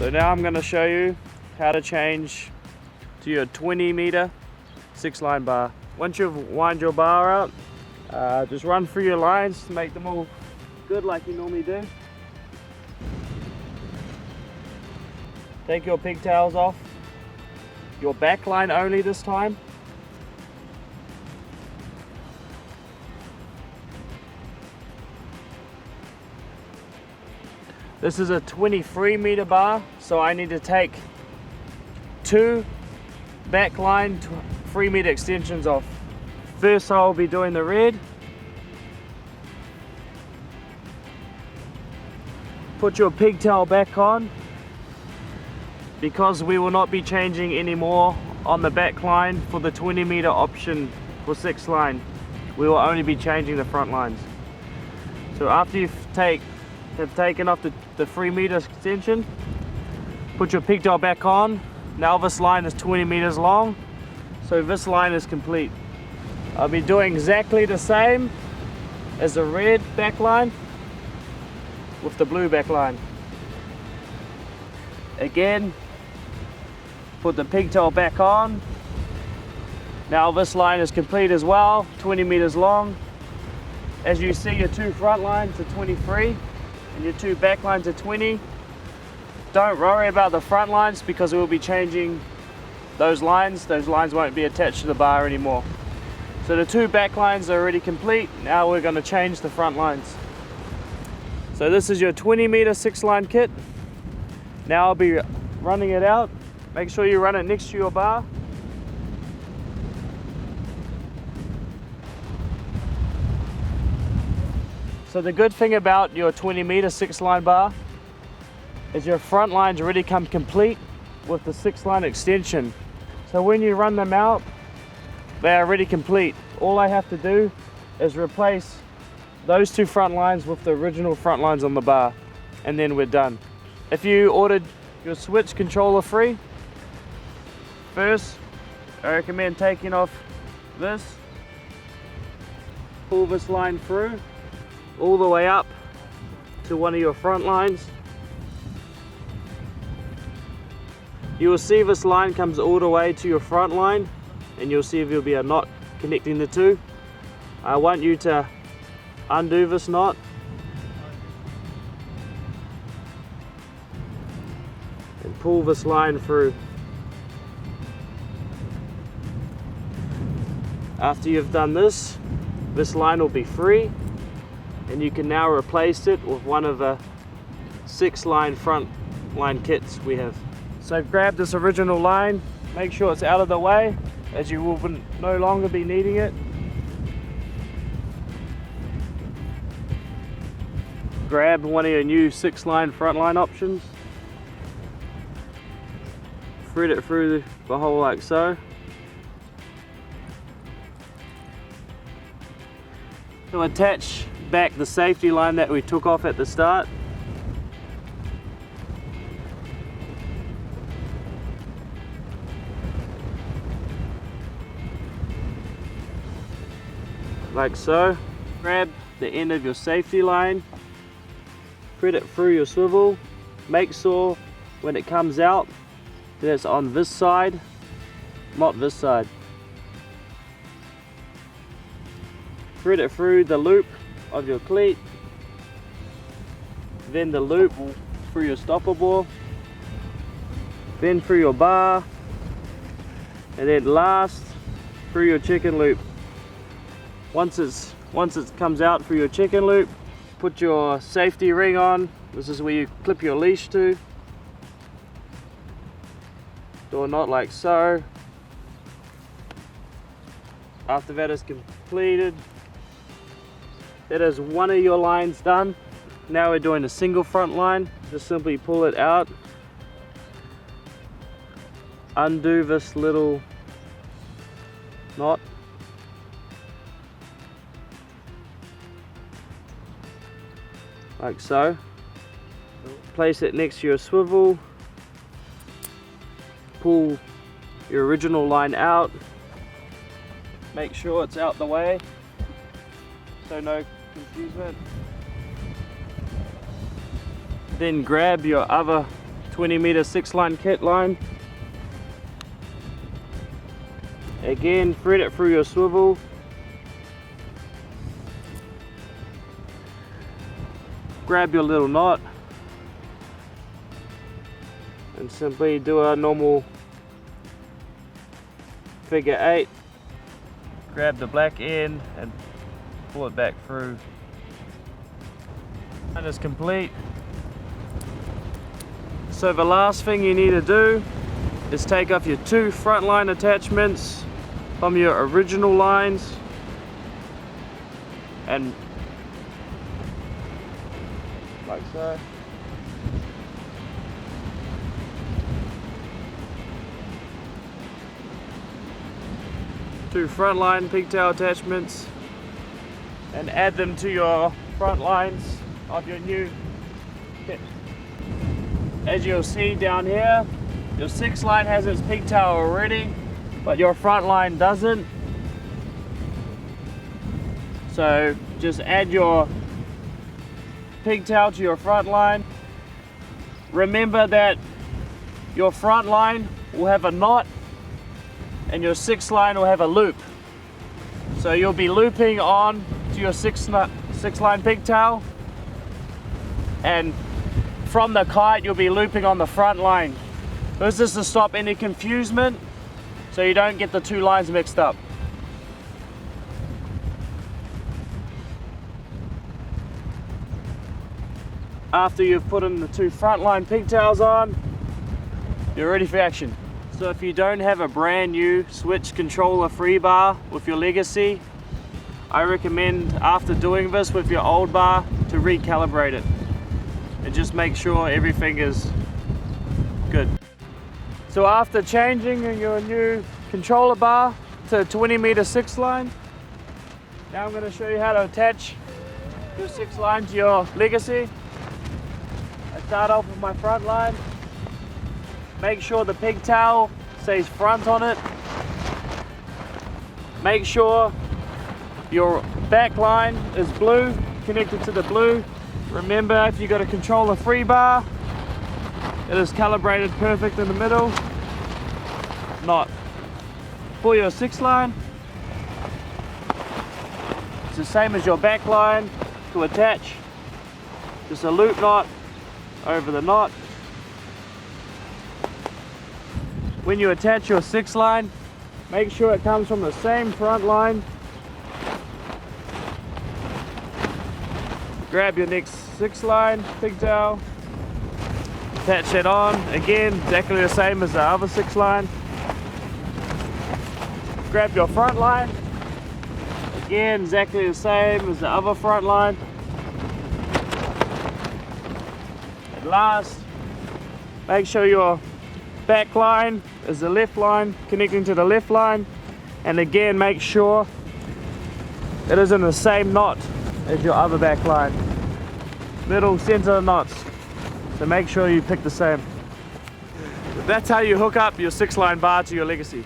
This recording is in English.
So now I'm going to show you how to change to your 20 meter 6-line bar. Once you've wind your bar out, just run through your lines to make them all good like you normally do. Take your pigtails off, your back line only this time. This is a 23 meter bar, so I need to take 2 back line 3 meter extensions off. First I'll be doing the red. Put your pigtail back on, because we will not be changing anymore on the back line for the 20 meter option for 6 line. We will only be changing the front lines. So after you have taken off the 3 meter extension, put your pigtail back on. Now this line is 20 meters long, so this line is complete. I'll be doing exactly the same as the red back line with the blue back line. Again, put the pigtail back on. Now this line is complete as well, 20 meters long. As you see, your 2 front lines are 23 and your 2 back lines are 20. Don't worry about the front lines because we'll be changing those lines. Those lines won't be attached to the bar anymore. So the 2 back lines are already complete. Now we're going to change the front lines. So this is your 20 meter 6-line kit. Now I'll be running it out. Make sure you run it next to your bar. So the good thing about your 20 meter 6-line bar is your front lines already come complete with the 6-line extension. So when you run them out, they are already complete. All I have to do is replace those 2 front lines with the original front lines on the bar, and then we're done. If you ordered your switch controller free, first I recommend taking off this, pull this line through all the way up to one of your front lines. You will see this line comes all the way to your front line, and you'll see there'll be a knot connecting the 2. I want you to undo this knot and pull this line through. After you've done this, this line will be free, and you can now replace it with one of the 6-line front line kits we have. So grab this original line, make sure it's out of the way, as you will no longer be needing it. Grab one of your new 6-line front line options, thread it through the hole like so. To attach back the safety line that we took off at the start, like so. Grab the end of your safety line, thread it through your swivel. Make sure when it comes out that it's on this side, not this side. Thread it through the loop of your cleat, then the loop through your stopper bore, then through your bar, and then last through your chicken loop. Once it comes out through your chicken loop, put your safety ring on. This is where you clip your leash to. Do a knot like so. After that is completed, that is one of your lines done. Now we're doing a single front line. Just simply pull it out, undo this little knot, like so. Place it next to your swivel, pull your original line out, make sure it's out the way so no confusion. Then grab your other 20-meter 6-line kit line. Again, thread it through your swivel. Grab your little knot and simply do a normal figure 8. Grab the black end and pull it back through. And it's complete. So the last thing you need to do is take off your 2 front line attachments from your original lines and like so. Two front line pigtail attachments and add them to your front lines of your new kit. As you'll see down here, your 6 line has its pigtail already, but your front line doesn't. So just add your pigtail to your front line. Remember that your front line will have a knot and your 6 line will have a loop. So you'll be looping on to your 6 line pigtail, and from the kite you'll be looping on the front line. This is to stop any confusion so you don't get the 2 lines mixed up. After you've put in the 2 front line pigtails on, you're ready for action. So if you don't have a brand new switch controller free bar with your Legacy, I recommend after doing this with your old bar to recalibrate it and just make sure everything is good. So after changing your new controller bar to 20-meter 6 line, now I'm going to show you how to attach your 6 line to your Legacy. I start off with my front line. Make sure the pigtail stays front on it. Make sure your back line is blue, connected to the blue. Remember, if you got a controller free bar, it is calibrated perfect in the middle. Knot. For your 6 line, it's the same as your back line to attach. Just a loop knot over the knot. When you attach your 6 line, make sure it comes from the same front line. Grab your next 6 line pigtail, attach it on, again exactly the same as the other 6 line. Grab your front line, again exactly the same as the other front line. And last, make sure your back line is the left line connecting to the left line, and again make sure it is in the same knot as your other back line. Middle, center knots. So make sure you pick the same. That's how you hook up your 6 line bar to your Legacy.